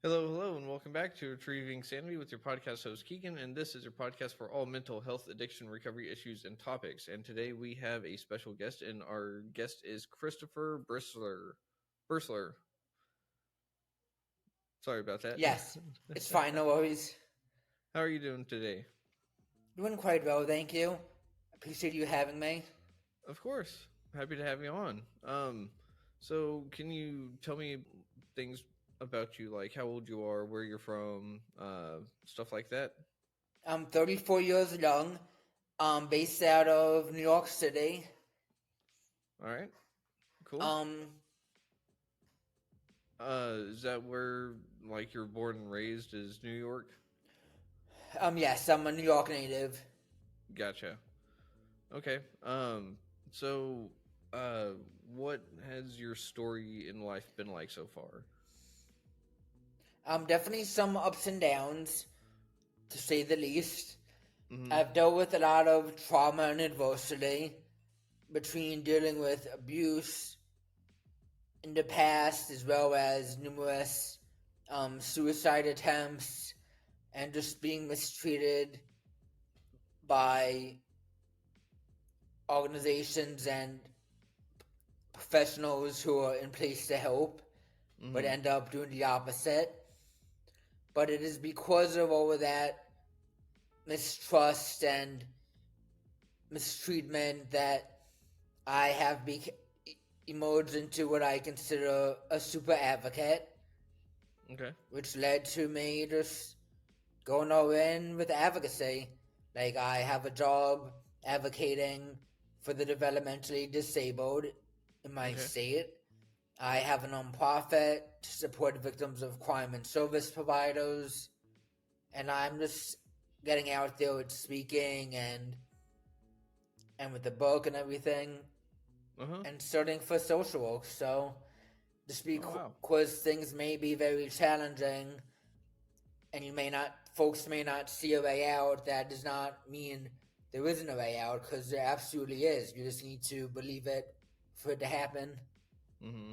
Hello, and welcome back to Retrieving Sanity with your podcast host Keegan. And this is your podcast for all mental health, addiction, recovery issues, and topics. And today we have a special guest, and our guest is Christopher Birstler. Birstler. Sorry about that. Yes, it's fine, no worries. How are you doing today? Doing quite well, thank you. Appreciate you having me. Of course, happy to have you on. So can you tell me things about you, like how old you are, where you're from, stuff like that? I'm 34 years young. I'm based out of New York City. All right, cool. Um, Is that where like you're born and raised? Is New York? yes, I'm a New York native. Gotcha. Okay. So, uh, what has your story in life been like so far? Definitely some ups and downs, to say the least. Mm-hmm. I've dealt with a lot of trauma and adversity between dealing with abuse in the past, as well as numerous suicide attempts and just being mistreated by organizations and professionals who are in place to help, but Mm-hmm. end up doing the opposite. But it is because of all of that mistrust and mistreatment that I have emerged into what I consider a super advocate, Okay. which led to me just going all in with advocacy. Like, I have a job advocating for the developmentally disabled in my Okay. state. I have a nonprofit to support victims of crime and service providers. And I'm just getting out there with speaking and with the book and everything Uh huh. and studying for social work. So just Oh wow. because things may be very challenging and folks may not see a way out, that does not mean there isn't a way out, because there absolutely is. You just need to believe it for it to happen. Mm-hmm.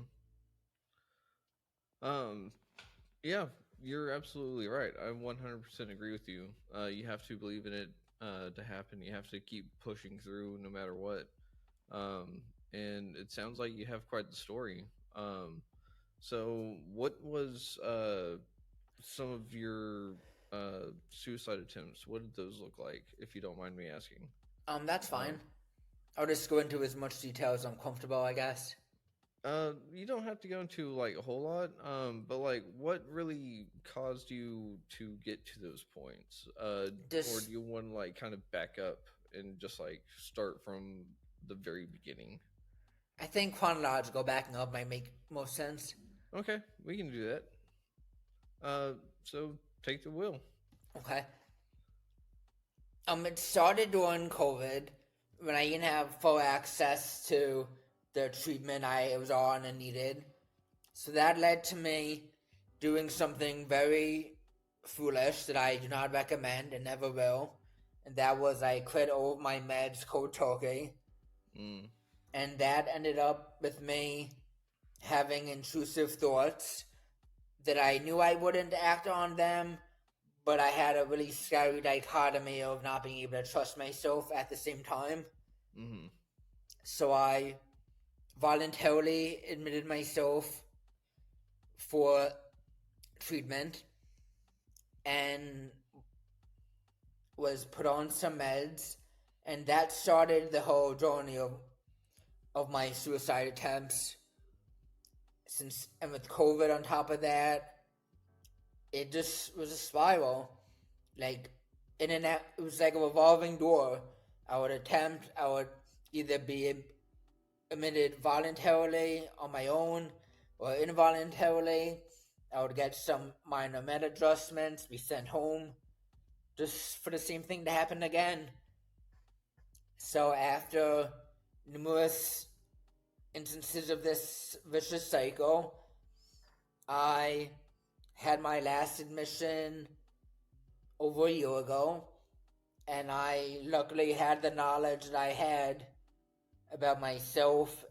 Um. Yeah, you're absolutely right. I 100% agree with you. You have to believe in it to happen. You have to keep pushing through no matter what. And it sounds like you have quite the story. So, what was some of your suicide attempts? What did those look like, if you don't mind me asking? That's Um, fine. I'll just go into as much detail as I'm comfortable, I guess. you don't have to go into like a whole lot, but like, what really caused you to get to those points? Or do Just, you want to like kind of back up and just like start from the very beginning? I think chronological backing up might make most sense. Okay, we can do that. So take the wheel. Okay. It started during COVID when I didn't have full access to the treatment I was on and needed. So that led to me doing something very foolish that I do not recommend and never will. And that was I quit all of my meds cold turkey. Mm, And that ended up with me having intrusive thoughts that I knew I wouldn't act on them, but I had a really scary dichotomy of not being able to trust myself at the same time. mm-hmm. So I voluntarily admitted myself for treatment and was put on some meds, and that started the whole journey of my suicide attempts. And with COVID on top of that, it just was a spiral. Like, in and out, it was like a revolving door. I would either be admitted voluntarily on my own or involuntarily. I would get some minor med adjustments, be sent home, just for the same thing to happen again. So after numerous instances of this vicious cycle, I had my last admission over a year ago, and I luckily had the knowledge that I had about myself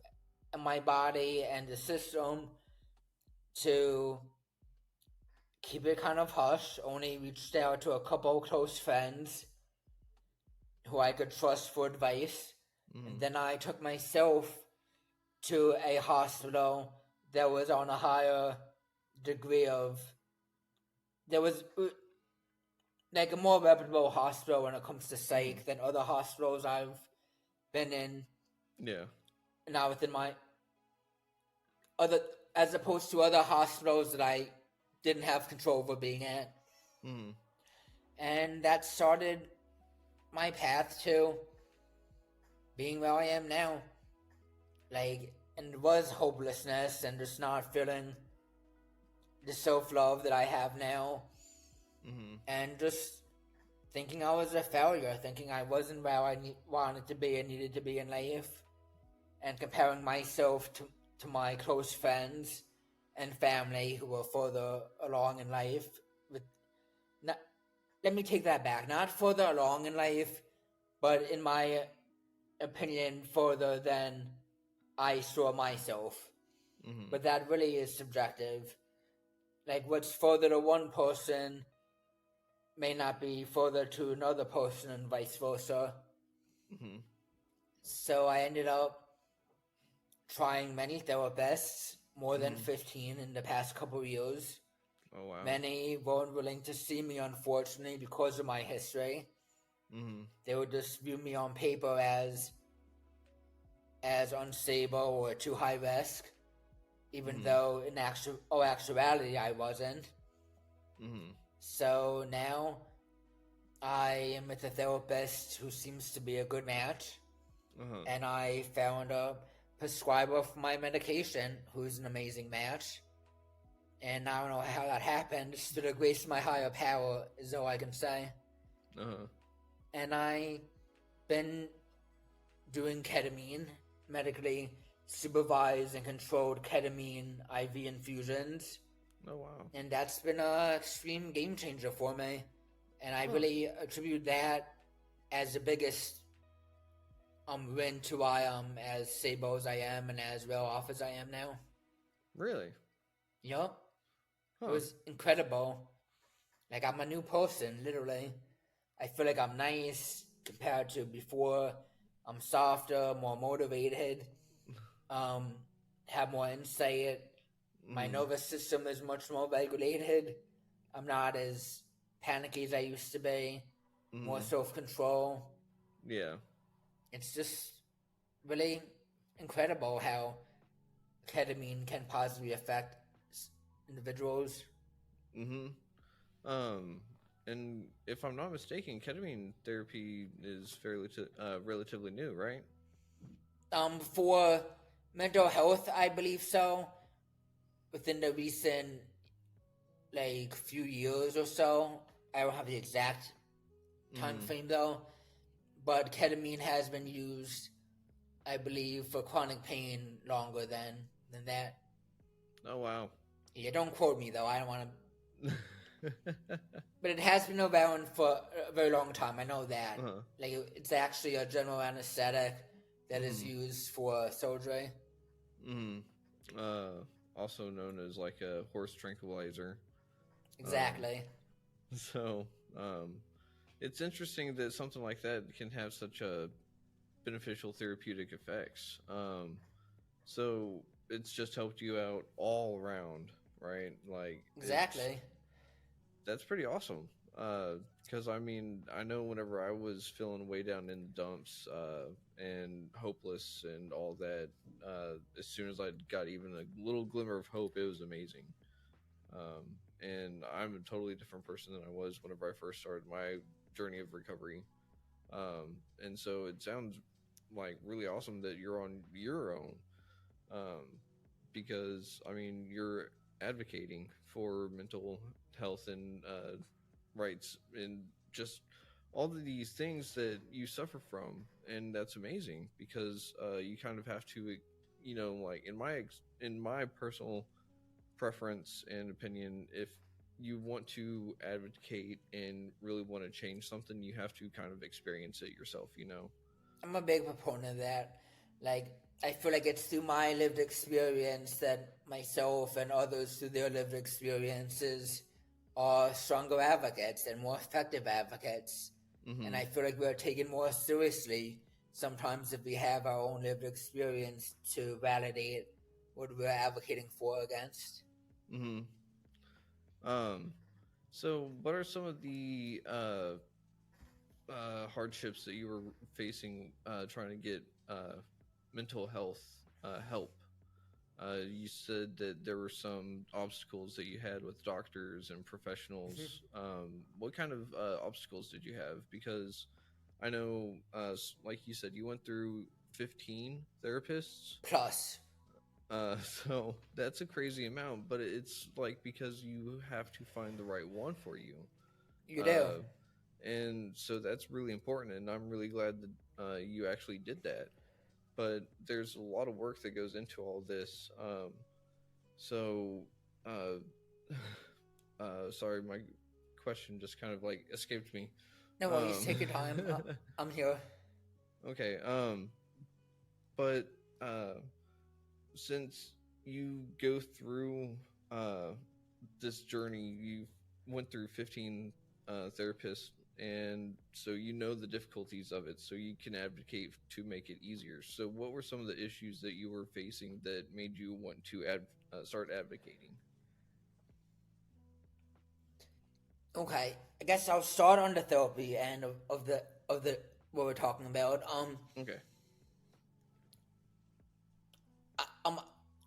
and my body and the system to keep it kind of hush. Only reached out to a couple close friends who I could trust for advice. And then I took myself to a hospital that was on a higher degree of. There was like a more reputable hospital when it comes to psych than other hospitals I've been in. Yeah. Now within my other, as opposed to other hospitals that I didn't have control over being at. And that started my path to being where I am now. Like, and it was hopelessness and just not feeling the self-love that I have now. And just thinking I was a failure, thinking I wasn't where I wanted to be and needed to be in life. And comparing myself to my close friends and family who were further along in life. Let me take that back. Not further along in life, but in my opinion, further than I saw myself. But that really is subjective. Like, what's further to one person may not be further to another person and vice versa. So I ended up trying many therapists, more than 15 in the past couple of years. Oh, wow. Many weren't willing to see me, unfortunately, because of my history. They would just view me on paper as unstable or too high risk, even though in actuality I wasn't. So now I am with a therapist who seems to be a good match, and I found a prescriber for my medication who's an amazing match. And I don't know how that happened. Just through the grace of my higher power is all I can say. And I've been doing ketamine, medically supervised and controlled ketamine IV infusions. Oh, wow. And that's been an extreme game changer for me. And I really attribute that as the biggest win to why I'm as stable as I am and as well off as I am now. Really? Yup. It was incredible. Like, I'm a new person, literally. I feel like I'm nice compared to before. I'm softer, more motivated, have more insight. My nervous system is much more regulated. I'm not as panicky as I used to be. More self-control. Yeah. It's just really incredible how ketamine can positively affect individuals. And if I'm not mistaken, ketamine therapy is relatively new, right? For mental health, I believe so. Within the recent, few years or so, I don't have the exact time frame though, but ketamine has been used, I believe, for chronic pain longer than that. Oh, wow. Yeah, don't quote me though. I don't want to. But it has been around for a very long time. I know that. It's actually a general anesthetic that is used for surgery. Also known as like a horse tranquilizer. Exactly. So, it's interesting that something like that can have such a beneficial therapeutic effects. So it's just helped you out all around, right? Like, exactly. That's pretty awesome. Because I mean, I know whenever I was feeling way down in the dumps and hopeless and all that, as soon as I got even a little glimmer of hope, it was amazing. And I'm a totally different person than I was whenever I first started my journey of recovery. And so it sounds like really awesome that you're on your own. Because I mean, you're advocating for mental health and rights and just all of these things that you suffer from, and that's amazing because you kind of have to, like in my personal preference and opinion, if you want to advocate and really want to change something, you have to kind of experience it yourself. I'm a big proponent of that. I feel like it's through my lived experience that myself and others through their lived experiences are stronger advocates and more effective advocates. And Mm-hmm. I feel like we're taken more seriously sometimes if we have our own lived experience to validate what we're advocating for against. Mm-hmm. Um, so what are some of the hardships that you were facing trying to get mental health help? You said that there were some obstacles that you had with doctors and professionals. What kind of obstacles did you have? Because I know, like you said, you went through 15 therapists. Plus, Uh, so that's a crazy amount, but it's like because you have to find the right one for you. you do. Uh, and so that's really important, and I'm really glad that you actually did that. But there's a lot of work that goes into all this. So, uh, sorry, my question just kind of like escaped me. No worries, Um, take your time. I'm here. okay. But since you go through uh, this journey, you went through 15 therapists, and so you know the difficulties of it, so you can advocate to make it easier. So, what were some of the issues that you were facing that made you want to start advocating? Okay, I guess I'll start on the therapy end of the what we're talking about. Okay. Um,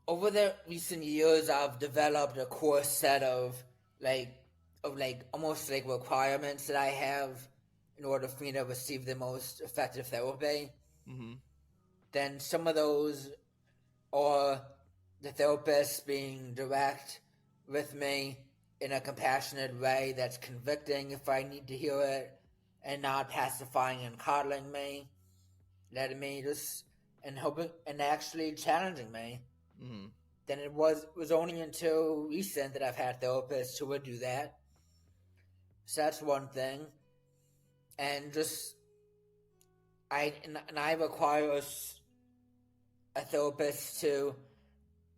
over the recent years, I've developed a core set like of almost like requirements that I have in order for me to receive the most effective therapy. Mm-hmm. Then some of those are the therapist being direct with me in a compassionate way that's convicting if I need to hear it, and not pacifying and coddling me, letting me just and helping and actually challenging me. Mm-hmm. Then it was only until recent that I've had therapists who would do that. So that's one thing, and just I require a therapist to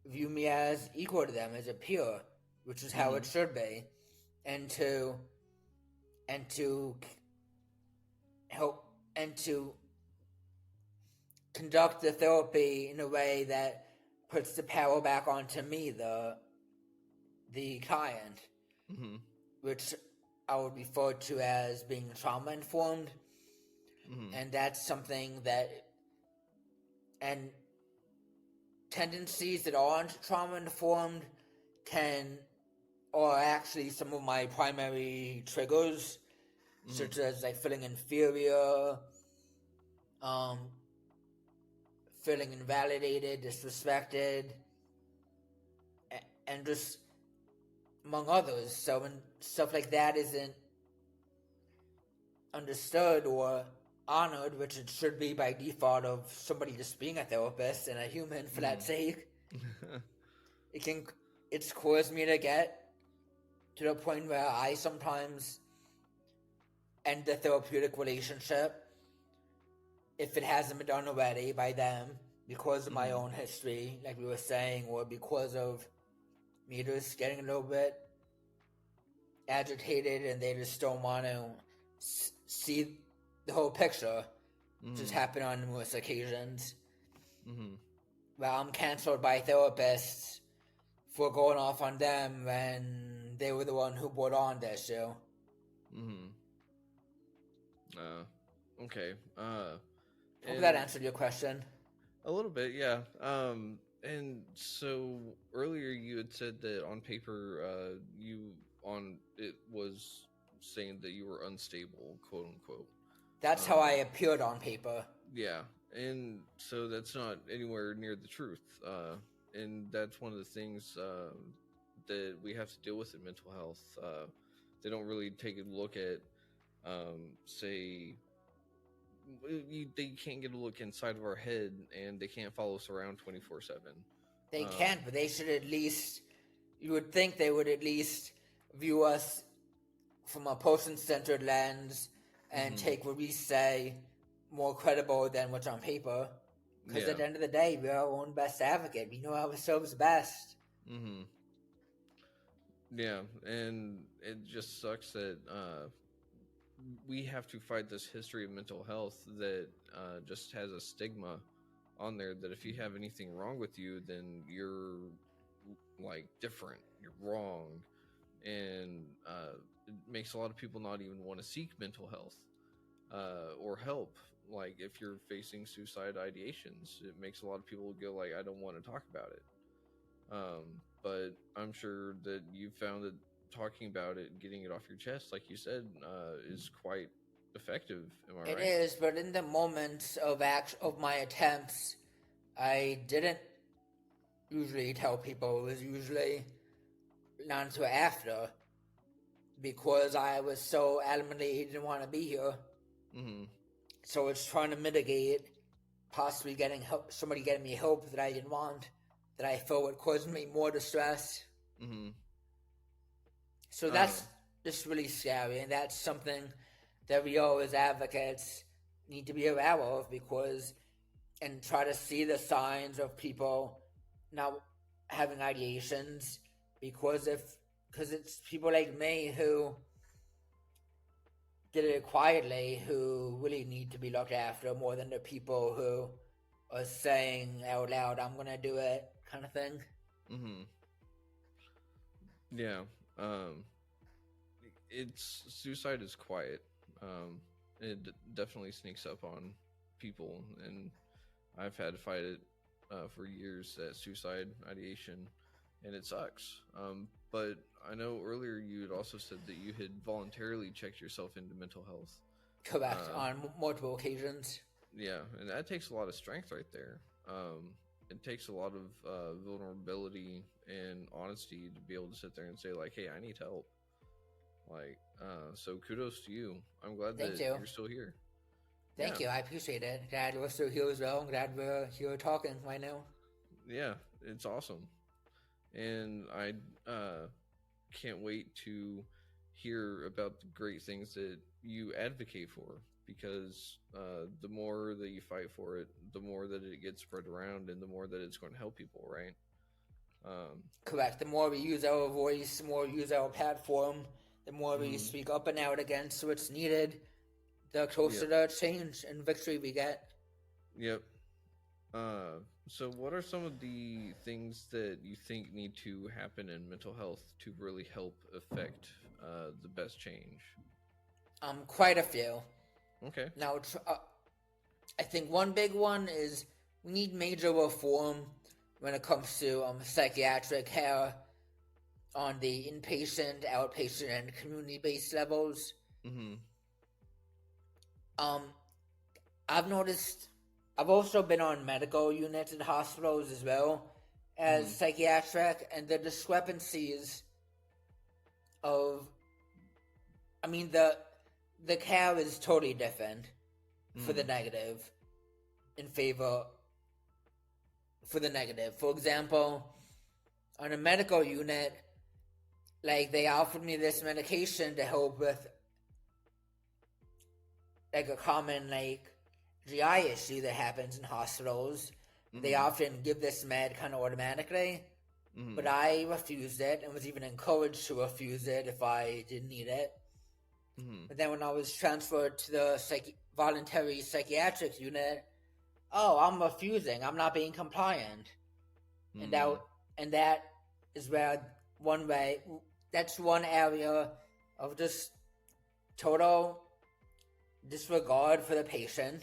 view me as equal to them, as a peer, which is how Mm-hmm. it should be, and to help and to conduct the therapy in a way that puts the power back onto me, the client, Mm-hmm. which I would refer to as being trauma informed, Mm-hmm. and that's something that and tendencies that aren't trauma informed can are actually some of my primary triggers, Mm-hmm. such as like feeling inferior, um, feeling invalidated, disrespected, and just among others. So when stuff like that isn't understood or honored, which it should be by default of somebody just being a therapist and a human for that sake, it can it's caused me to get to the point where I sometimes end the therapeutic relationship if it hasn't been done already by them because of my Mm-hmm. own history, like we were saying, or because of me just getting a little bit agitated and they just don't want to see the whole picture, which has Mm-hmm. happened on numerous occasions. Mm-hmm. Where I'm canceled by therapists for going off on them when they were the one who brought on the issue. Mm-hmm. Okay. Hope that And answered your question. a little bit, yeah. And so earlier you had said that on paper, you on it was saying that you were unstable, quote unquote. That's how I Um, appeared on paper. yeah, and so that's not anywhere near the truth. And that's one of the things that we have to deal with in mental health. They don't really take a look at, say, they can't get a look inside of our head, and they can't follow us around 24/7. They Um, can't, but they should at least, you would think they would at least view us from a person centered lens and mhm. take what we say more credible than what's on paper. Because at Yeah. the end of the day, we're our own best advocate. We know ourselves best. Mm-hmm. Yeah, and it just sucks that we have to fight this history of mental health that just has a stigma on there that if you have anything wrong with you, then you're like different, you're wrong, and it makes a lot of people not even want to seek mental health or help. Like if you're facing suicide ideations, it makes a lot of people go like, I don't want to talk about it. But I'm sure that you found that talking about it, getting it off your chest, like you said, is quite effective. Am I It right? is, but in the moments of my attempts, I didn't usually tell people. It was usually not until after, because I was so adamantly didn't want to be here. Mm-hmm. So it's trying to mitigate possibly getting help, somebody getting me help that I didn't want, that I felt would cause me more distress. Mm-hmm. So that's Um, just really scary, and that's something that we all as advocates need to be aware of, because and try to see the signs of people now having ideations, because it's people like me who did it quietly who really need to be looked after more than the people who are saying out loud, I'm gonna do it, kind of thing. mm-hmm. Yeah. Um, it's suicide is quiet. Definitely sneaks up on people, and I've had to fight it for years at suicide ideation, and it sucks. But I know earlier you had also said that you had voluntarily checked yourself into mental health. Correct, Uh, on multiple occasions. yeah, and that takes a lot of strength right there. It takes a lot of vulnerability and honesty to be able to sit there and say like, "Hey, I need help." Like, so kudos to you. I'm glad Thank that you. you're still here. Yeah, Thank you. I appreciate it. Glad we're still here as well. Glad we're here talking right now. yeah, it's awesome, and I can't wait to hear about the great things that you advocate for, because the more that you fight for it, the more that it gets spread around, and the more that it's going to help people, right? Um, Correct. The more we use our voice, the more we use our platform, the more we mhm. speak up and out against what's needed, the closer Yep, to change and victory we get. yep. So what are some of the things that you think need to happen in mental health to really help affect the best change? Quite a few. Okay. Now, I think one big one is we need major reform when it comes to psychiatric care on the inpatient, outpatient, and community-based levels. Mm-hmm. Um, I've noticed. I've also been on medical units in hospitals as well as Mm-hmm. psychiatric, and the discrepancies of, I mean, the care is totally different for the Mm-hmm. negative, in favor for the negative. For example, on a medical unit, like they offered me this medication to help with like a common like GI issue that happens in hospitals. They Mm-hmm. often give this med kind of automatically, but Mm-hmm. I refused it and was even encouraged to refuse it if I didn't need it. Mm-hmm. But then when I was transferred to the voluntary psychiatric unit, oh, I'm refusing. I'm not being compliant, and Mm-hmm. that is where one way. That's one area of just total disregard for the patient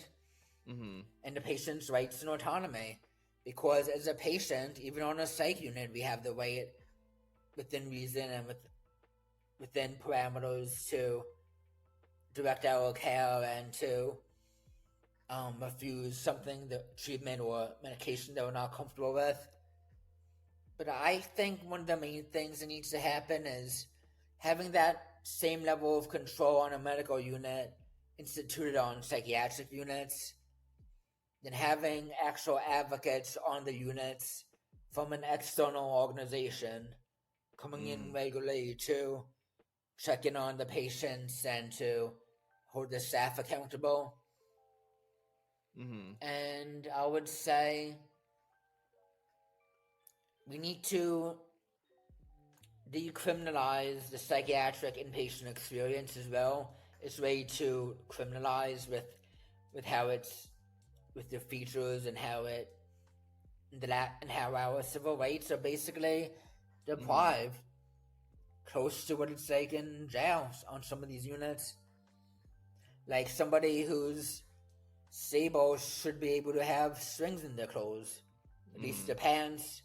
Mm-hmm. and the patient's rights and autonomy. Because as a patient, even on a psych unit, we have the right, within reason and within parameters, to direct our care and to refuse something, the treatment or medication that we're not comfortable with. But I think one of the main things that needs to happen is having that same level of control on a medical unit instituted on psychiatric units, then having actual advocates on the units from an external organization coming in Mm-hmm. regularly to check in on the patients and to hold the staff accountable. Mm-hmm. And I would say we need to decriminalize the psychiatric inpatient experience as well. It's way too criminalized with how it's with the features and how it and how our civil rights are basically Mm-hmm. deprived, close to what it's like in jail on some of these units. Like somebody who's sable should be able to have strings in their clothes, at least Mm-hmm. their pants,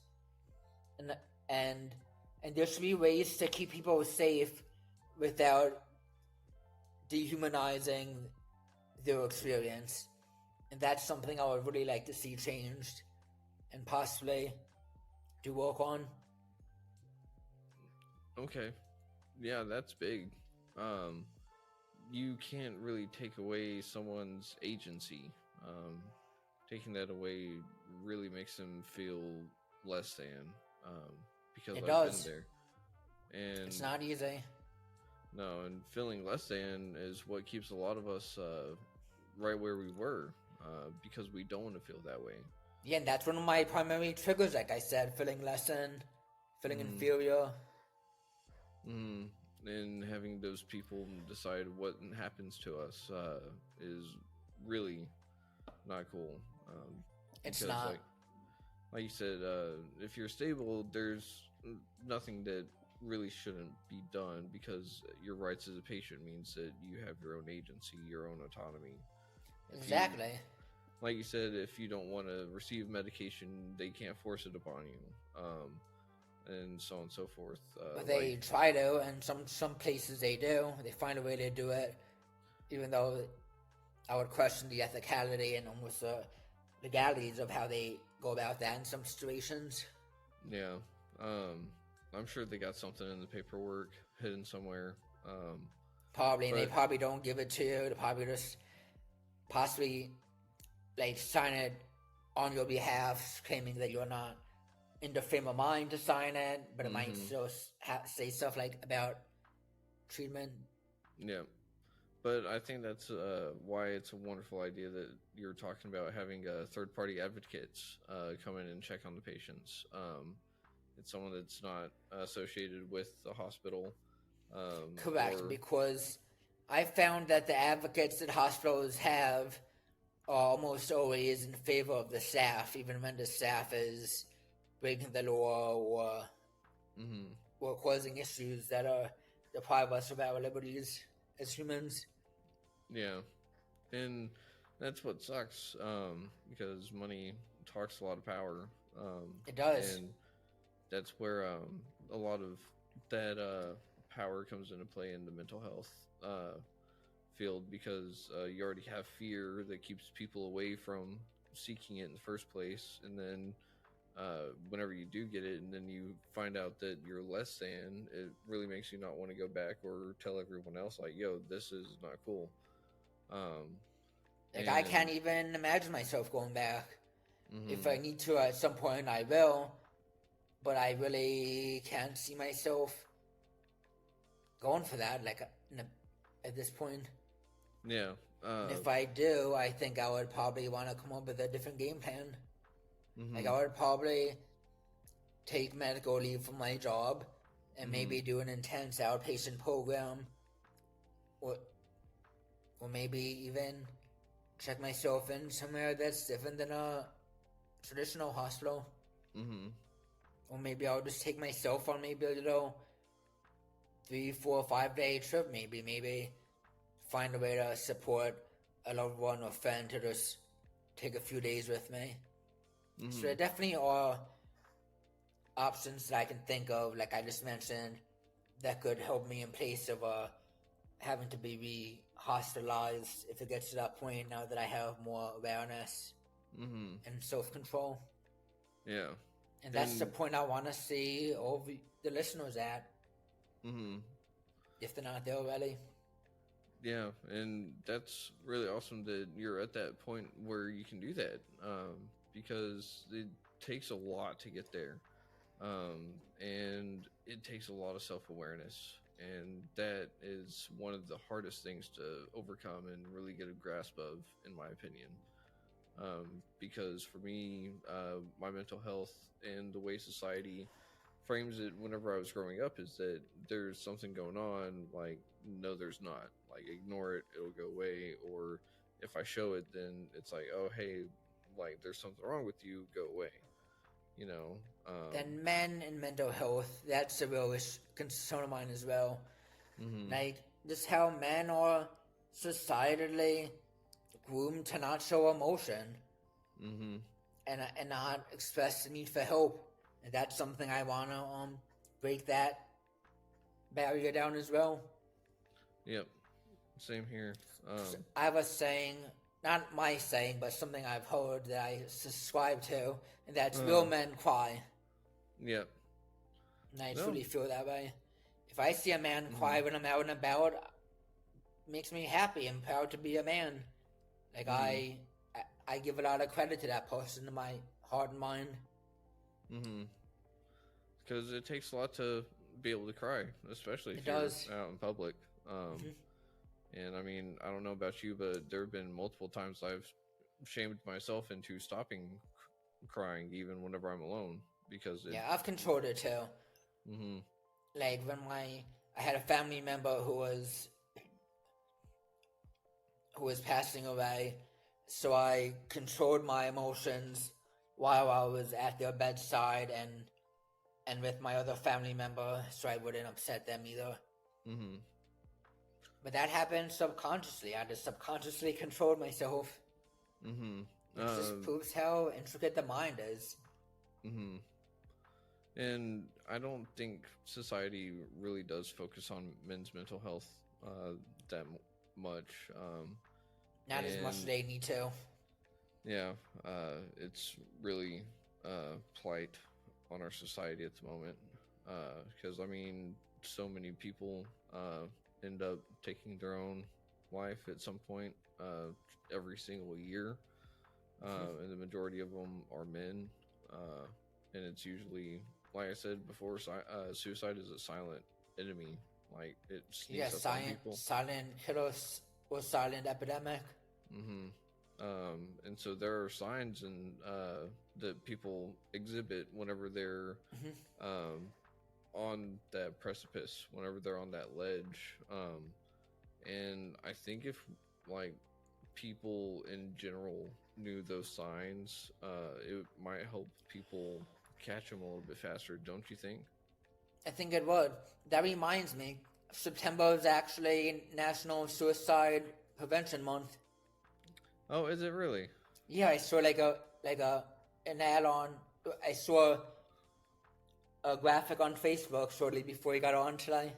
and and and there should be ways to keep people safe without dehumanizing their experience. And that's something I would really like to see changed and possibly do work on. Okay. Yeah, that's big. Um, you can't really take away someone's agency. Um, Taking that away really makes them feel less than. Um, because It I've been does. there, It's and not easy. no, and feeling less than is what keeps a lot of us right where we were, because we don't want to feel that way. Yeah, and that's one of my primary triggers, like I said, feeling less than, feeling Mm-hmm. inferior. Mm-hmm. And having those people decide what happens to us is really not cool. It's Because not. like you said, if you're stable, there's nothing that really shouldn't be done, because your rights as a patient means that you have your own agency, your own autonomy. If you, Exactly. like you said, if you don't want to receive medication, they can't force it upon you, and so on and so forth. But Like, they try to, and some places they do. They find a way to do it, even though I would question the ethicality and almost the legalities of how they go about that in some situations. yeah, um, I'm sure they got something in the paperwork hidden somewhere. Probably, and they But probably don't give it to you. They probably just possibly like sign it on your behalf, claiming that you're not in the frame of mind to sign it, but it might mm-hmm, still say stuff like about treatment. yeah. But I think that's why it's a wonderful idea that you're talking about, having third party advocates come in and check on the patients. It's someone that's not associated with the hospital, Correct, or. because I found that the advocates that hospitals have are almost always in favor of the staff, even when the staff is breaking the law Mm-hmm, or causing issues that are deprive us of our liberties as humans. yeah. And that's what sucks, because money talks a lot of power. It does. And that's where a lot of that power comes into play in the mental health field, because you already have fear that keeps people away from seeking it in the first place, and then whenever you do get it and then you find out that you're less than, it really makes you not want to go back or tell everyone else, like, yo, this is not cool. um, Like I and can't even imagine myself going back. If mm-hmm, I need to at some point, I will. But I really can't see myself going for that. Like at this point, yeah, and uh, if I do, I think I would probably want to come up with a different game plan. Like mm-hmm, I would probably take medical leave from my job and mm-hmm, maybe do an intense outpatient program, or or maybe even check myself in somewhere that's different than a traditional hospital. mm-hmm, Or maybe I'll just take myself on maybe a little 3, 4, 5 day trip. Maybe find a way to support a loved one or friend to just take a few days with me. So mm-hmm, there definitely are options that I can think of, like I just mentioned, that could help me in place of having to be hospitalized if it gets to that point. Now that I have more awareness mm-hmm, and self control, yeah. and that's the And point I want to see all the listeners at mm-hmm, if they're not there already. yeah, and that's really awesome that you're at that point where you can do that, because it takes a lot to get there, and it takes a lot of self-awareness, and that is one of the hardest things to overcome and really get a grasp of, in my opinion. Because for me, my mental health and the way society frames it whenever I was growing up is that there's something going on. Like, no, there's not. Like, ignore it, it'll go away. Or if I show it, then it's like, oh, hey, like, there's something wrong with you, go away. You know? Then men and mental health, that's a real concern of mine as well. Mm-hmm. Like, just how men are societally groomed to not show emotion Mm-hmm. and not express the need for help. And that's something I want to break that barrier down as well. Yep. Same here. I have a saying, not my saying, but something I've heard that I subscribe to, and that's real men cry. Yep. And I truly feel that way. If I see a man cry when I'm out and about, it makes me happy and proud to be a man. Like, I give a lot of credit to that person in my heart and mind. Mm-hmm. Because it takes a lot to be able to cry, especially if you're out in public. And I mean, I don't know about you, but there have been multiple times I've shamed myself into stopping crying, even whenever I'm alone, because I've controlled it too. Mm-hmm. Like when I had a family member who was passing away, so I controlled my emotions while I was at their bedside and with my other family member, so I wouldn't upset them either. Mm-hmm. But that happened subconsciously. I just subconsciously controlled myself. Mm-hmm. It just proves how intricate the mind is. Mm-hmm. And I don't think society really does focus on men's mental health that much. Not as much as they need to. Yeah, it's really plight on our society at the moment. Because, I mean, so many people end up taking their own life at some point every single year. And the majority of them are men. And it's usually, like I said before, suicide is a silent enemy. Like, it sneaks up on people. Silent killers or silent epidemic. Mm-hmm. And so there are signs and that people exhibit whenever they're on that precipice, whenever they're on that ledge. And I think if like people in general knew those signs, it might help people catch them a little bit faster, don't you think? I think it would. That reminds me, September is actually National Suicide Prevention Month. Oh, is it really? Yeah, I saw an ad on. I saw a graphic on Facebook shortly before he got on today.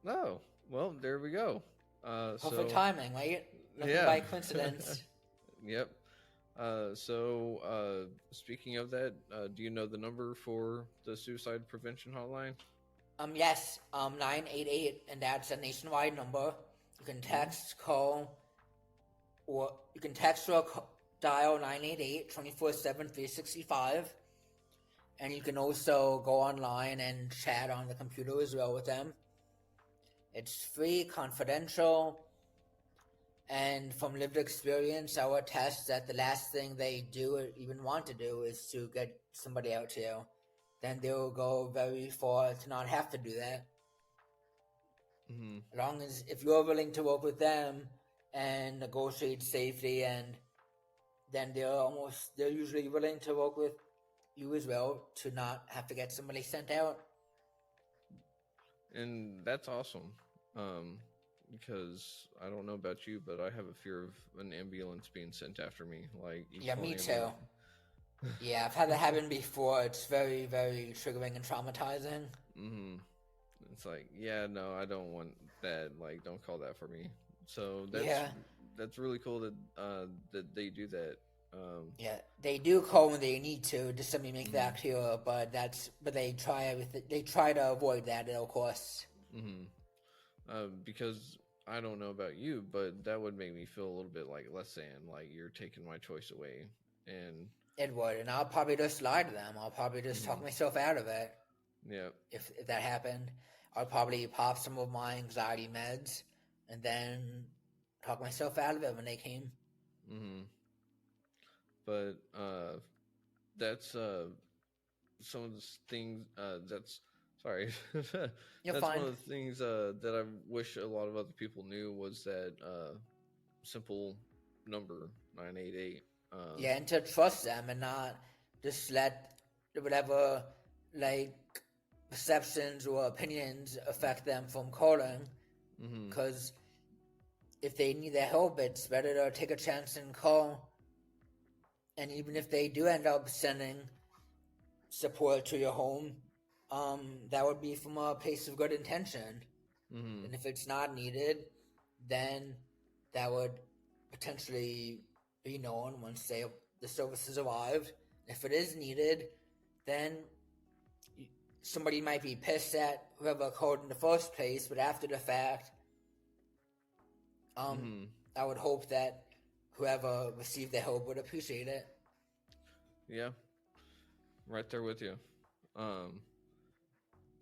Oh, well, there we go. Perfect timing, right? Nothing by coincidence. Yep. Speaking of that, do you know the number for the suicide prevention hotline? Yes, 988, and that's a nationwide number. You can text, call, or you can text or dial 988 24/7 365. And you can also go online and chat on the computer as well with them. It's free, confidential, and from lived experience, I will attest that the last thing they do or even want to do is to get somebody out to you. Then they will go very far to not have to do that. Mm-hmm. As long as if you're willing to work with them and negotiate safely, and then they're usually willing to work with you as well to not have to get somebody sent out. And that's awesome. Because I don't know about you, but I have a fear of an ambulance being sent after me. Like, yeah, me too. Yeah, I've had that happen before. It's very, very triggering and traumatizing. Mm-hmm. It's like, yeah, no, I don't want that. Like, don't call that for me. So that's really cool that that they do that. Yeah, they do call when they need to to make that clear, but they try to avoid that at all costs. Mm-hmm. Because I don't know about you, but that would make me feel a little bit like less than, like you're taking my choice away. And it would, and I'll probably just lie to them. I'll probably just talk myself out of it. Yeah. If that happened, I'll probably pop some of my anxiety meds and then talk myself out of it when they came. Mm-hmm. But that's some of the things that's Sorry. You're That's one fine. of the things that I wish a lot of other people knew was that simple number 988. Yeah, and to trust them and not just let whatever like perceptions or opinions affect them from calling. Mm-hmm. Because if they need their help, it's better to take a chance and call. And even if they do end up sending support to your home, that would be from a place of good intention. Mm-hmm. And if it's not needed, then that would potentially be known once the services arrived. If it is needed, then somebody might be pissed at whoever called in the first place, but after the fact, Mm-hmm. I would hope that whoever received the help would appreciate it. Yeah, right there with you. Um,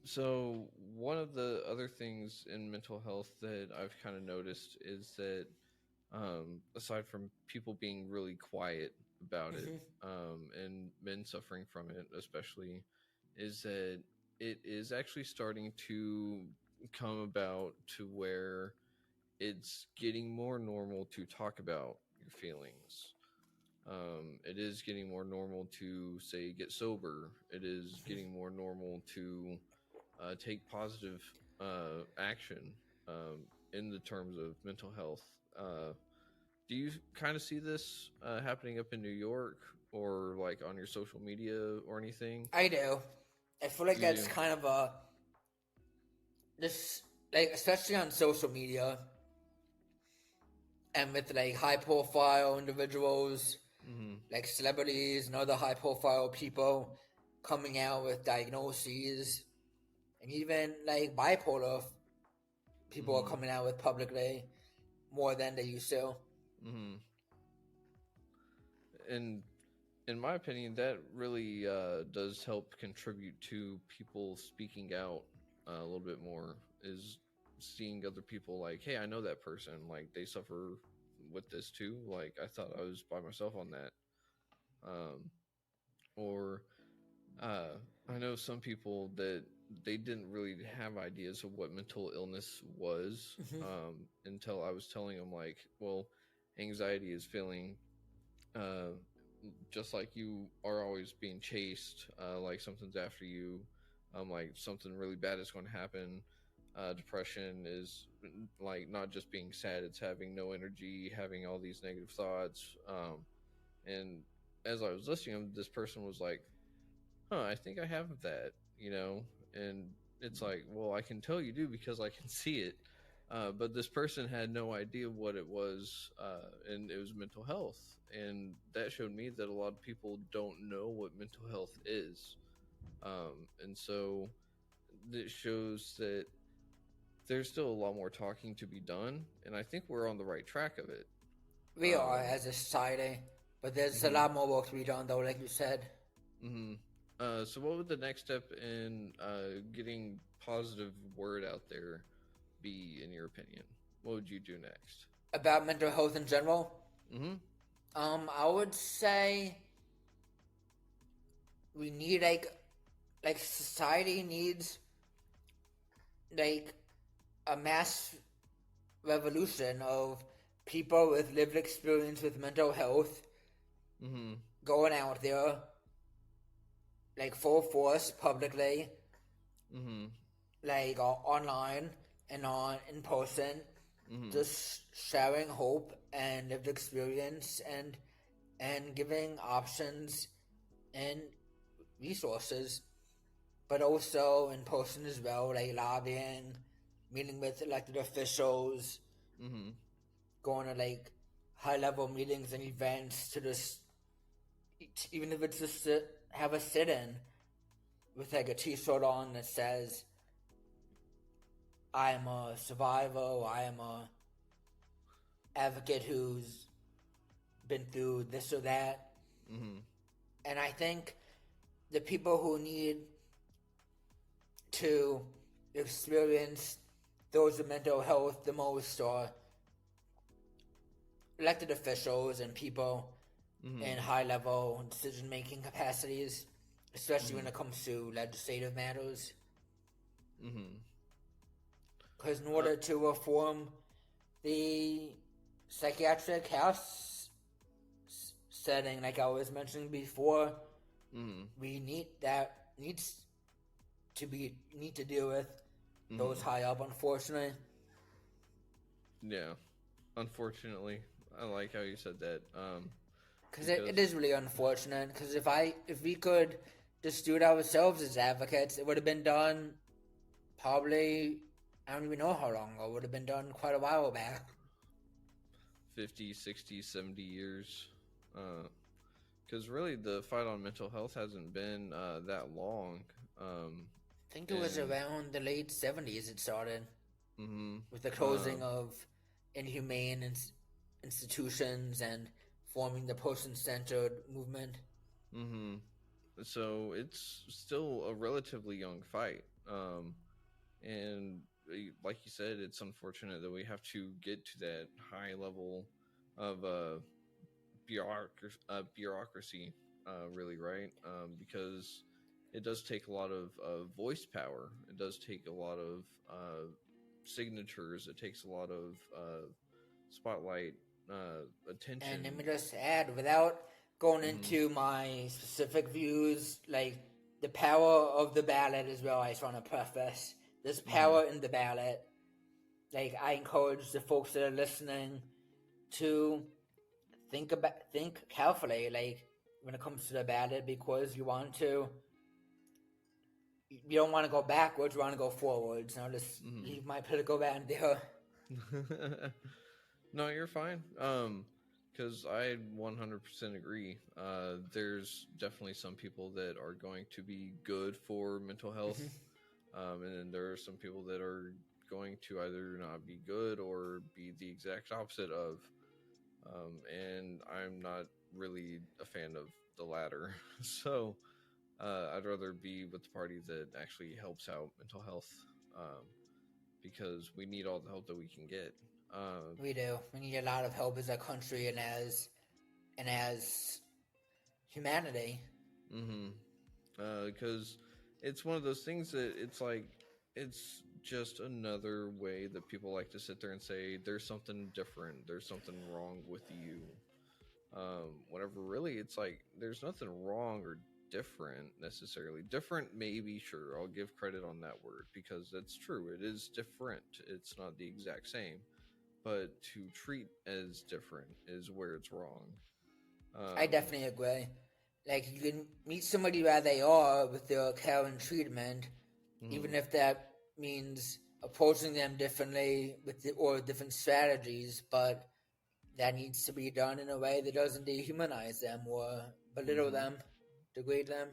so one of the other things in mental health that I've kind of noticed is that aside from people being really quiet about it, Mm-hmm. and men suffering from it especially, is that it is actually starting to come about to where it's getting more normal to talk about your feelings. It is getting more normal to say get sober. It is getting more normal to take positive action in the terms of mental health. Do you kind of see this happening up in New York or like on your social media or anything? I do. I feel like You that's do. kind of a this like especially on social media and with like high profile individuals Mm-hmm. like celebrities and other high profile people coming out with diagnoses and even like bipolar people are Mm-hmm. coming out with publicly more than they used to. Mm-hmm. And in my opinion, that really does help contribute to people speaking out a little bit more. Is seeing other people like, hey, I know that person. Like they suffer with this too. Like I thought I was by myself on that. Um, or I know some people that they didn't really have ideas of what mental illness was Mm-hmm. until I was telling them like, well, anxiety is feeling uh, just like you are always being chased, like something's after you, like something really bad is going to happen. Depression is like not just being sad; it's having no energy, having all these negative thoughts. And as I was listening, this person was like, "Huh, I think I have that," you know. And it's like, well, I can tell you do because I can see it. But this person had no idea what it was, and it was mental health. And that showed me that a lot of people don't know what mental health is. And so it shows that there's still a lot more talking to be done. And I think we're on the right track of it. We are Um, as a society, but there's a mhm, lot more work to be done though, like you said. mhm. So, what would the next step in getting positive word out there be, in your opinion? What would you do next? About mental health in general, Mm-hmm. I would say we need like society needs like a mass revolution of people with lived experience with mental health Mm-hmm. going out there like full force publicly, Mm-hmm. like online and on in person, Mm-hmm. just sharing hope and lived experience and giving options and resources, but also in person as well, like lobbying, meeting with elected officials, Mm-hmm. going to like high level meetings and events to just, even if it's just to have a sit in with like a t shirt on that says, I am a survivor, or I am a advocate who's been through this or that. Mm-hmm. And I think the people who need to experience those with mental health the most are elected officials and people Mm-hmm. in high level decision making capacities, especially when Mm-hmm. it comes to legislative matters. Mm-hmm. Because in order to reform the psychiatric house setting, like I was mentioning before, Mm-hmm. we needs need to deal with those Mm-hmm. high up, unfortunately. Yeah. Unfortunately, I like how you said that. Because it Because is really unfortunate. Because if we could just do it ourselves as advocates, it would have been done probably, I don't even know how long ago. It would have been done quite a while back. 50, 60, 70 years. Because really, the fight on mental health hasn't been that long. Um, I think it was and around the late 70s it started mm-hmm, with the closing um, of inhumane institutions and forming the person-centered movement. mm-hmm. So it's still a relatively young fight. And like you said, it's unfortunate that we have to get to that high level of bureaucracy, really, right? Because it does take a lot of voice power. It does take a lot of signatures. It takes a lot of spotlight And let me attention. just add, without going Mm-hmm. into my specific views, like the power of the ballot as well, I just want to preface. There's Mm-hmm. power in the ballot. Like I encourage the folks that are listening to think carefully, like when it comes to the ballot, because you don't want to go backwards, you want to go forwards. I'll just Mm-hmm. leave my political band there. No, you're fine. Because I 100% agree. There's definitely some people that are going to be good for mental health, Mhm. and then there are some people that are going to either not be good or be the exact opposite of. And I'm not really a fan of the latter. So I'd rather be with the party that actually helps out mental health, um, because we need all the help that we can get. Uh, We do. We need a lot of help as a country and as humanity. mm-hmm. Because it's one of those things that it's like it's just another way that people like to sit there and say there's something different, there's something wrong with you. Whenever really it's like there's nothing wrong or different necessarily. Different, maybe, sure, I'll give credit on that word because that's true. It is different. It's not the exact same, but to treat as different is where it's wrong. I Um, definitely agree. Like you can meet somebody where they are with their care and treatment, mhm, even if that means approaching them differently or different strategies, but that needs to be done in a way that doesn't dehumanize them or belittle mhm. them, degrade them.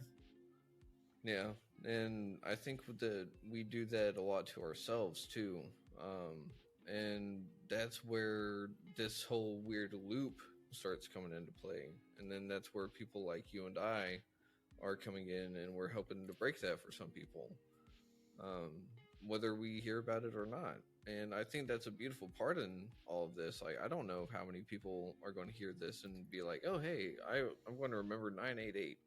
Yeah, and I think that we do that a lot to ourselves too. And that's where this whole weird loop starts coming into play. And then that's where people like you and I are coming in and we're helping to break that for some people, um, whether we hear about it or not. And I think that's a beautiful part in all of this. Like, I don't know how many people are going to hear this and be like, oh, hey, I'm going to remember 988,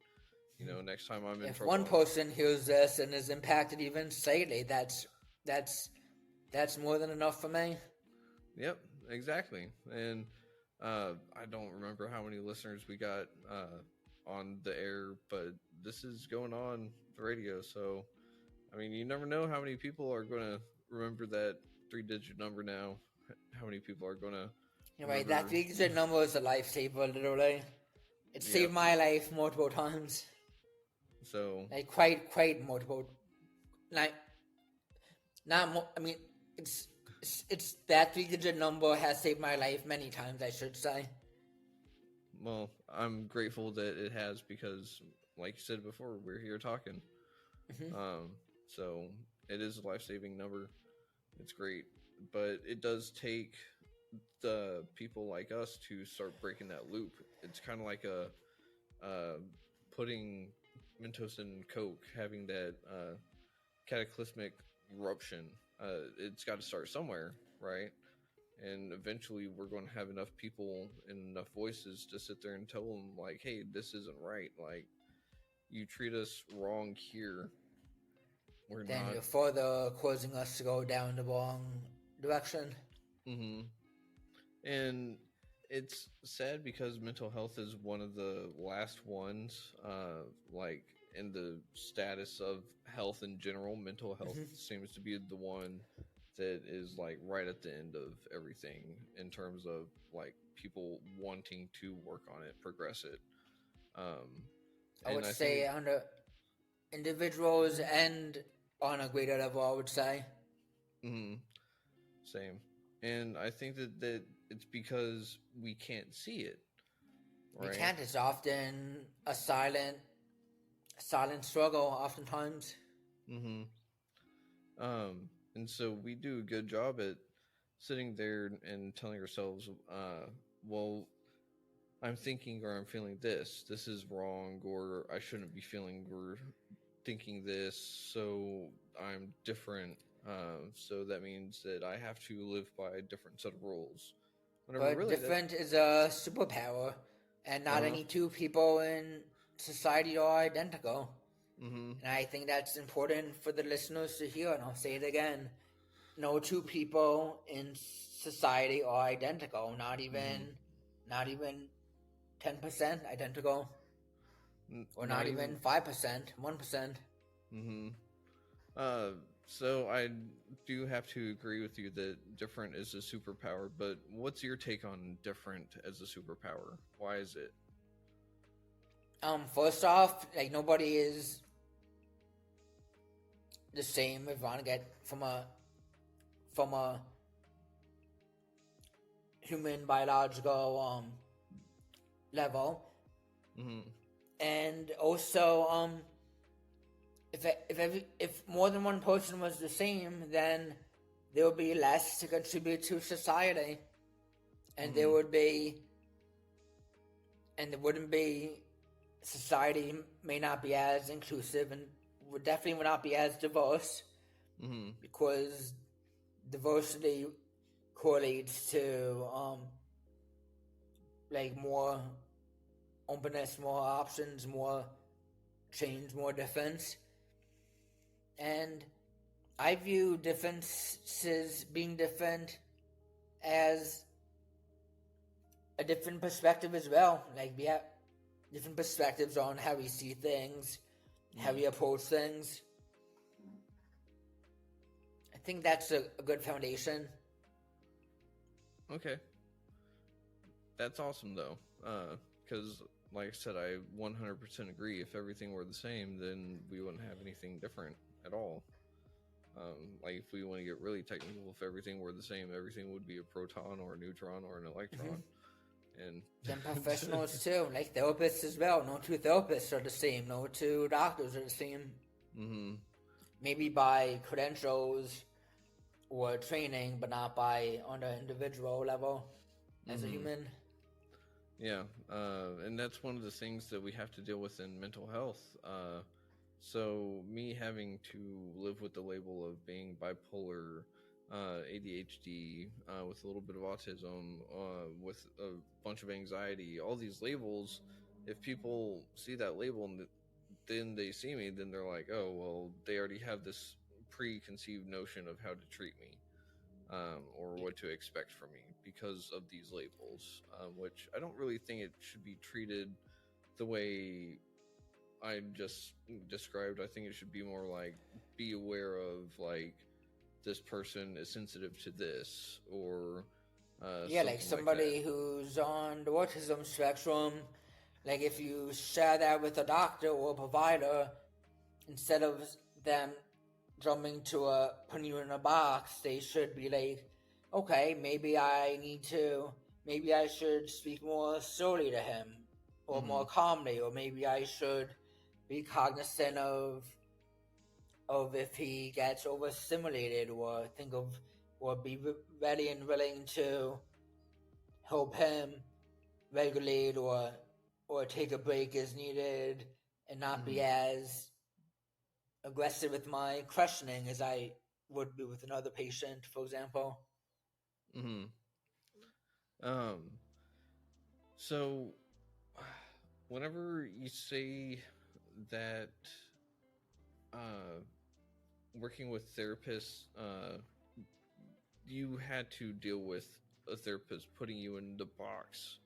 next time I'm in If one trouble. person hears this and is impacted even slightly, that's that's more than enough for me. Yep, exactly. And I don't remember how many listeners we got on the air, but this is going on the radio. So, I mean, you never know how many people are going to remember that 3-digit number now. How many people are going to You're right. That remember? 3-digit number is a lifesaver, literally. It saved Yep. my life multiple times. So, Like quite multiple. Like not. I mean, it's that 3-digit number has saved my life many times. I should say. well, I'm grateful that it has because, like you said before, we're here talking. Hmm. Um, so, it is a life saving number. It's great. But it does take the people like us to start breaking that loop. It's kind of like a uh, putting Mentos in Coke, having that cataclysmic eruption. It's got to start somewhere, right? And eventually, we're going to have enough people and enough voices to sit there and tell them, like, "Hey, this isn't right. Like, you treat us wrong here." We're then not. you're further causing us to go down the wrong direction. Mm-hmm. And it's sad because mental health is one of the last ones, like in the status of health in general. Mental health Mm-hmm. seems to be the one that is like right at the end of everything in terms of like people wanting to work on it, progress it. Um, I and would I think it, say under individuals and on a greater level, I would say. mhm, same. And I think that it's because we can't see it, We right? can't. It's often a silent struggle, oftentimes. Mm-hmm. And so we do a good job at sitting there and telling ourselves, well, I'm thinking or I'm feeling this. This is wrong, or I shouldn't be feeling or thinking this. So I'm different. So that means that I have to live by a different set of rules. Whenever But really that, different is a superpower, and uh not huh. any two people in society are identical. Mm-hmm. And I think that's important for the listeners to hear, and I'll say it again. No two people in society are identical, Mm-hmm. not even 10% identical, or Not not even. even 5%, 1%. Mm-hmm. Uh, so I do have to agree with you that different is a superpower, but what's your take on different as a superpower? Why is it? First off, like nobody is the same if you want to get from a human biological level. Mm-hmm. And also if more than one person was the same, then there would be less to contribute to society, and Mm-hmm. there wouldn't be society may not be as inclusive, and would not be as diverse, Mm-hmm. because diversity correlates to like more openness, more options, more change, more difference. And I view differences being different as a different perspective as well. Like we have different perspectives on how we see things, how Mm-hmm. we approach things. I think that's a good foundation. Okay, that's awesome though. Because like I said, I 100% agree. If everything were the same, then we wouldn't have anything different at all. Like if we want to get really technical, if everything were the same, everything would be a proton or a neutron or an Mm-hmm. electron. And Then professionals too, like therapists as well. No two therapists are the same. No two doctors are the same. mm-hmm. Maybe by credentials or training, but not by on the individual level as a Mm-hmm. human. Yeah, and that's one of the things that we have to deal with in mental health. So, me having to live with the label of being bipolar, ADHD, with a little bit of autism, with a bunch of anxiety, all these labels, if people see that label and then they see me, then they're like, oh, well, they already have this preconceived notion of how to treat me, or what to expect from me because of these labels, which I don't really think it should be treated the way I just described. I think it should be more like be aware of like this person is sensitive to this or Yeah, like something like that. somebody who's on the autism spectrum, like if you share that with a doctor or a provider, instead of them jumping to putting you in a box, they should be like, okay, maybe I should speak more slowly to him, or Mm-hmm. more calmly, or maybe I should be cognizant of if he gets overstimulated, or be ready and willing to help him regulate, or take a break as needed, and not Mm-hmm. be as aggressive with my questioning as I would be with another patient, for example. Mm-hmm. Um. So, whenever you say that, uh, working with therapists, you had to deal with a therapist putting you in the box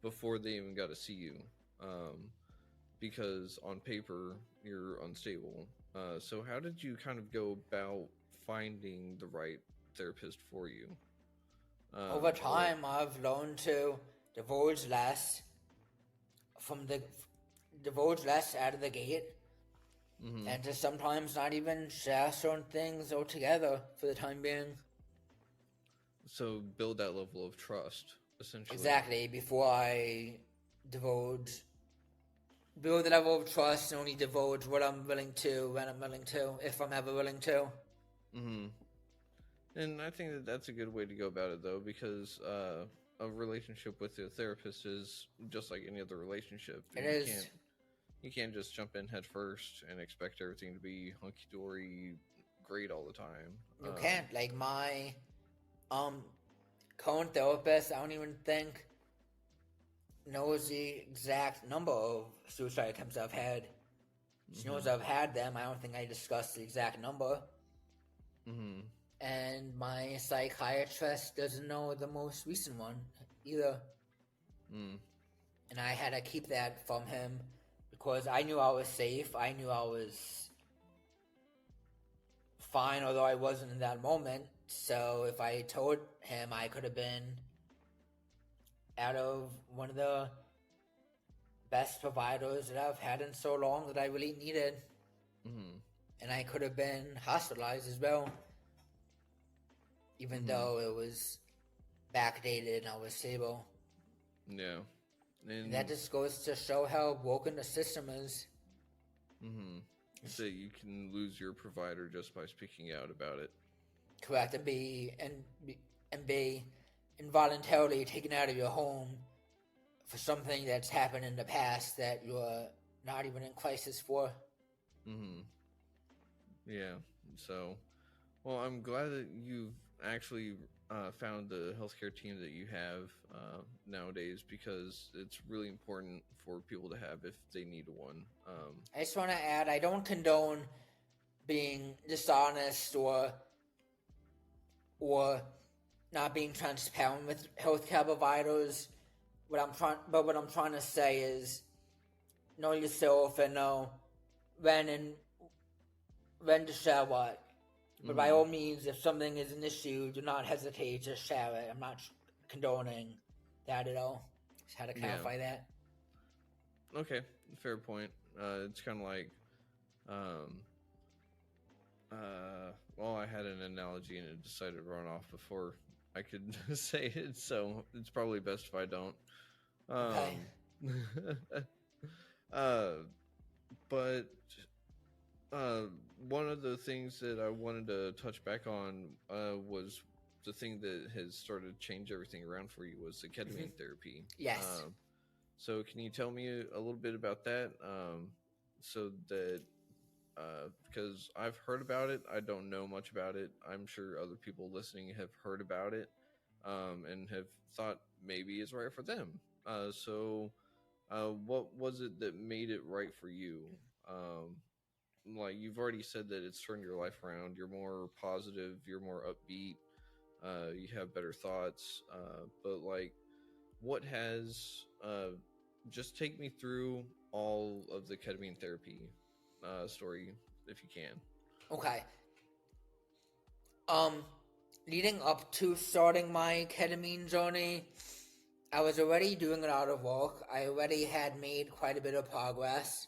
before they even got to see you, um, because on paper you're unstable. So how did you kind of go about finding the right therapist for you? Over Or like, time, I've learned to divulge less from the divulge less out of the gate, mm-hmm. and to sometimes not even share certain things altogether for the time being. So build that level of trust, essentially. Exactly, before I divulge, build the level of trust and only divulge what I'm willing to when I'm willing to, if I'm ever willing to. Mm-hmm. And I think that that's a good way to go about it, though, because a relationship with a therapist is just like any other relationship, It and is. you can't just jump in head first and expect everything to be hunky dory, great all the time. You can't. Like my um current therapist, I don't even think knows the exact number of suicide attempts I've had. She knows Mm-hmm. I've had them. I don't think I discussed the exact number. Mm-hmm. And my psychiatrist doesn't know the most recent one either. Mm. And I had to keep that from him because I knew I was safe. I knew I was fine, although I wasn't in that moment. So if I told him, I could have been out of one of the best providers that I've had in so long that I really needed. Mm-hmm. And I could have been hospitalized as well, even Mm-hmm. though it was backdated and I was stable. Yeah. And that And just goes to show how broken the system is. mm-hmm. That you can lose your provider just by speaking out about it. Correct, and be involuntarily taken out of your home for something that's happened in the past that you're not even in crisis for. Mm-hmm. Yeah. So, well, I'm glad that you've actually found the healthcare team that you have nowadays, because it's really important for people to have if they need one. I just want to add, I don't condone being dishonest or not being transparent with healthcare providers. What I'm trying to say is know yourself and know when and when to share what. But by Mm-hmm. all means, if something is an issue, do not hesitate to share it. I'm not condoning that at all. Just had to Yeah. clarify that. Okay. Fair point. It's kind of like, um, well, I had an analogy and it decided to run off before I could say it, so it's probably best if I don't. Okay. Uh, but uh, one of the things that I wanted to touch back on was the thing that has started to change everything around for you was the ketamine therapy. Yes. So can you tell me a little bit about that? So that because I've heard about it, I don't know much about it. I'm sure other people listening have heard about it and have thought maybe it's right for them. What was it that made it right for you? Um, like you've already said that it's turned your life around. You're more positive. You're more upbeat. You have better thoughts. But like, what has just take me through all of the ketamine therapy story if you can. Okay. Um, Leading up to starting my ketamine journey, I was already doing a lot of work. I already had made quite a bit of progress.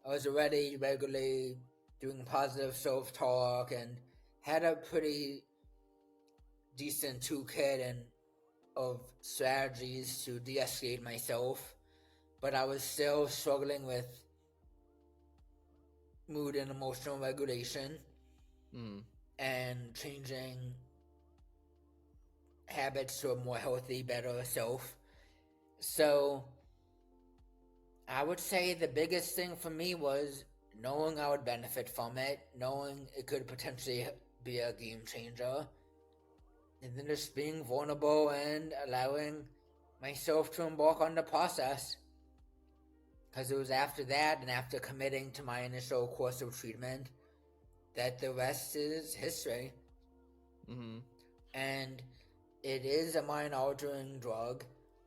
I was already regularly doing positive self-talk and had a pretty decent toolkit and of strategies to de-escalate myself. But I was still struggling with mood and emotional regulation Mm. and changing habits to a more healthy, better self. So I would say the biggest thing for me was knowing I would benefit from it, knowing it could potentially be a game changer, and then just being vulnerable and allowing myself to embark on the process. Because it was after that and after committing to my initial course of treatment that the rest is history. Mm-hmm. And it is a mind-altering drug.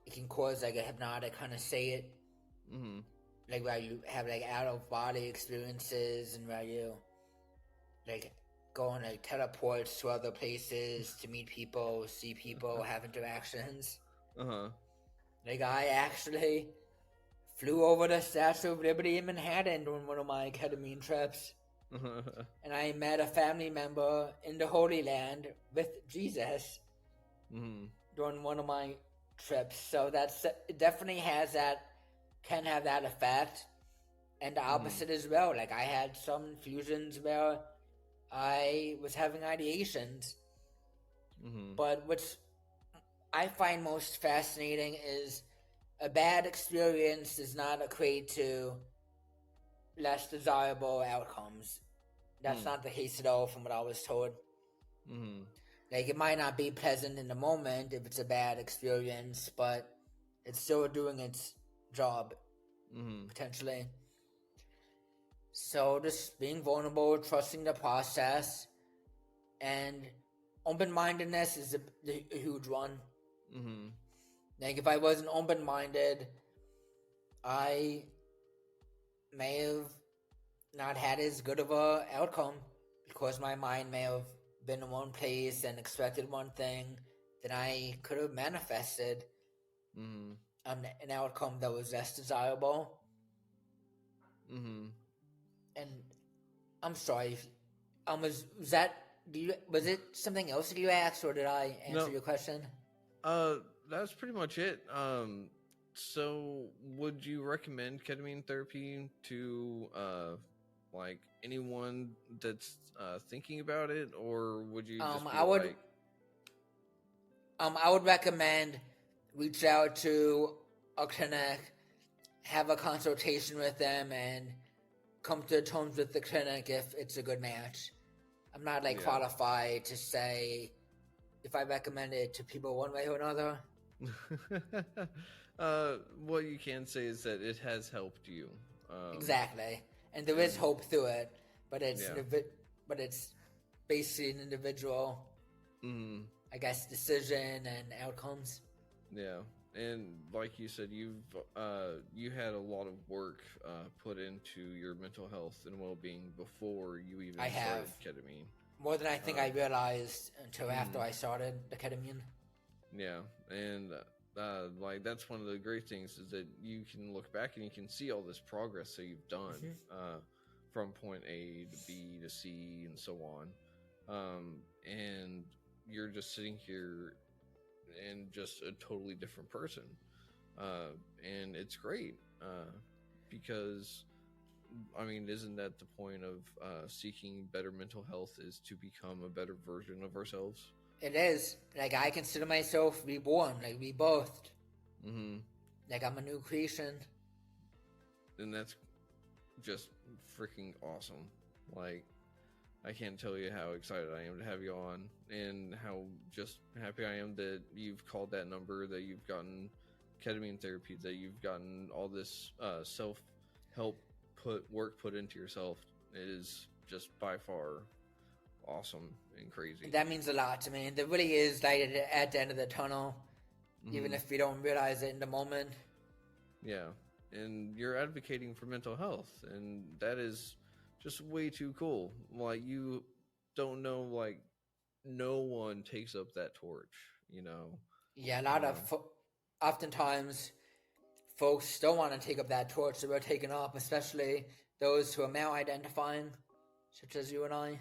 It can cause like a hypnotic kind of state, Mm-hmm. like where you have like out-of-body experiences and where you like go on like teleports to other places to meet people, see people, have interactions. Uh-huh. Like I actually flew over the Statue of Liberty in Manhattan during one of my ketamine trips. And I met a family member in the Holy Land with Jesus Mm-hmm. during one of my trips. So it definitely can have that effect. And the opposite as well. Like I had some fusions where I was having ideations. Mm-hmm. But what's I find most fascinating is a bad experience does not equate to less desirable outcomes. That's not the case at all from what I was told. Mm-hmm. Like it might not be pleasant in the moment if it's a bad experience, but it's still doing its job potentially. So just being vulnerable, trusting the process, and open-mindedness is a huge one. Mm-hmm. Like if I wasn't open-minded, I may have not had as good of a outcome because my mind may have been in one place and expected one thing that I could have manifested an outcome that was less desirable. Mm-hmm. And I'm sorry, was that was it something else that you asked, or did I answer No. your question? That's pretty much it. So would you recommend ketamine therapy to like anyone that's thinking about it, or would you just be like, I would recommend reach out to a clinic, have a consultation with them, and come to terms with the clinic if it's a good match. I'm not like qualified to say if I recommend it to people one way or another. what you can say is that it has helped you. Exactly, and there is hope through it, but it's basically an individual, I guess, decision and outcomes. Yeah, and like you said, you had a lot of work put into your mental health and well-being before you even started ketamine. More than I think I realized until after I started the ketamine. Yeah, and like that's one of the great things is that you can look back and you can see all this progress that you've done from point A to B to C and so on, and you're just sitting here and just a totally different person, and it's great because I mean, isn't that the point of seeking better mental health is to become a better version of ourselves? It is. Like, I consider myself reborn, like, rebirthed. Like, I'm a new creation. And that's just freaking awesome. Like, I can't tell you how excited I am to have you on and how just happy I am that you've called that number, that you've gotten ketamine therapy, that you've gotten all this self-help work put into yourself. It is just by far awesome and crazy. That means a lot to me. There really is light at the end of the tunnel, even if we don't realize it in the moment. Yeah, and you're advocating for mental health, and that is just way too cool. Like, you don't know, like, no one takes up that torch, you know? Yeah, a lot of oftentimes folks don't want to take up that torch that we're taking up, especially those who are male identifying, such as you and I.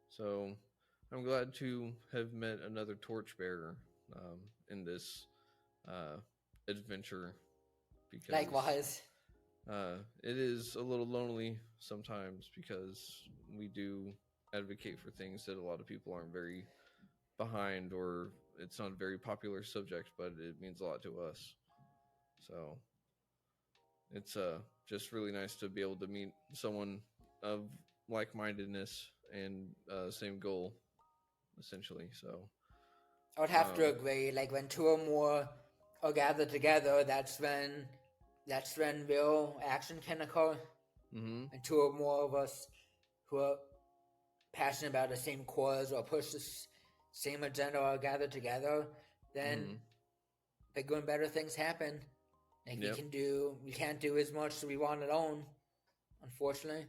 So I'm glad to have met another torchbearer in this adventure, because likewise, it is a little lonely sometimes because we do advocate for things that a lot of people aren't very behind, or it's not a very popular subject, but it means a lot to us. So it's just really nice to be able to meet someone of like-mindedness and same goal, essentially. So I would have to agree. Like, when two or more are gathered together, that's when real action can occur. And two or more of us who are passionate about the same cause or push the same agenda or gather together, then bigger and better things happen. Like Yep. we can't do as much as we want alone, unfortunately.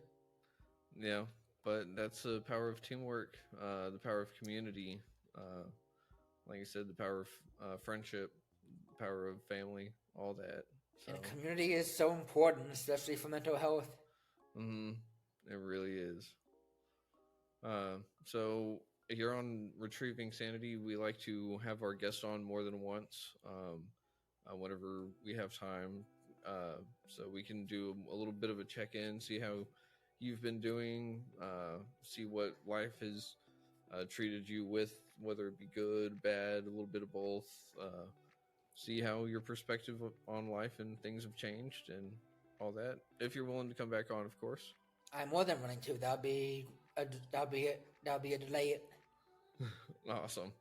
Yeah, but that's the power of teamwork, the power of community. Like you said, the power of friendship, the power of family, all that. So, And community is so important, especially for mental health. it really is. So here on Retrieving Sanity, we like to have our guests on more than once, whenever we have time, so we can do a little bit of a check-in, see how you've been doing, see what life has treated you with, whether it be good, bad, a little bit of both. See how your perspective on life and things have changed and all that. If you're willing to come back on, of course. I'm more than willing to. That'll be a delay. Awesome.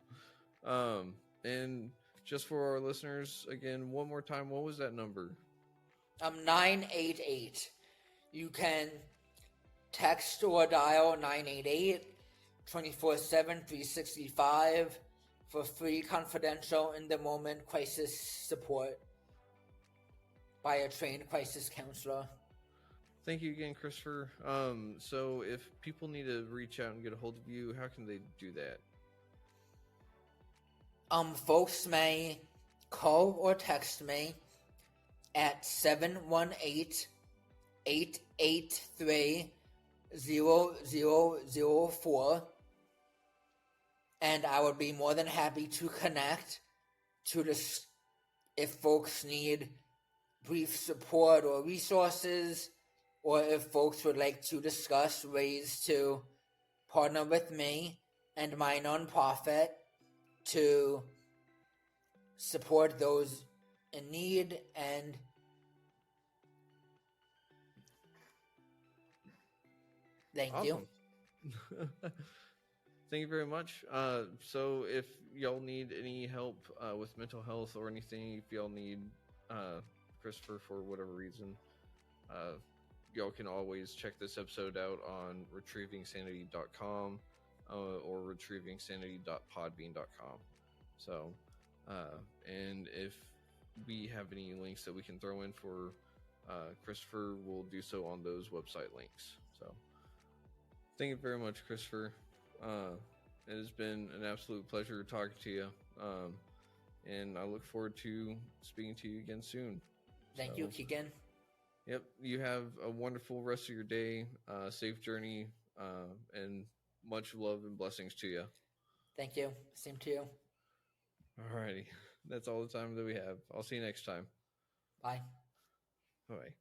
And just for our listeners, again, one more time, what was that number? 988. You can text or dial 988 24/7 365 for free, confidential, in the moment crisis support by a trained crisis counselor. Thank you again, Christopher. So if people need to reach out and get a hold of you, how can they do that? Folks may call or text me at 718-883-0004, and I would be more than happy to connect to this if folks need brief support or resources, or if folks would like to discuss ways to partner with me and my nonprofit to support those in need. And thank you. Thank you very much. So if y'all need any help with mental health or anything, if y'all need Christopher for whatever reason, y'all can always check this episode out on retrievingsanity.com or retrievingsanity.podbean.com. So, and if we have any links that we can throw in for Christopher, we'll do so on those website links. So, thank you very much, Christopher. It has been an absolute pleasure talking to you, and I look forward to speaking to you again soon. Thank you, Keegan. Yep, you have a wonderful rest of your day, safe journey, and much love and blessings to you. Thank you. Same to you. Alrighty, that's all the time that we have. I'll see you next time. Bye. Bye.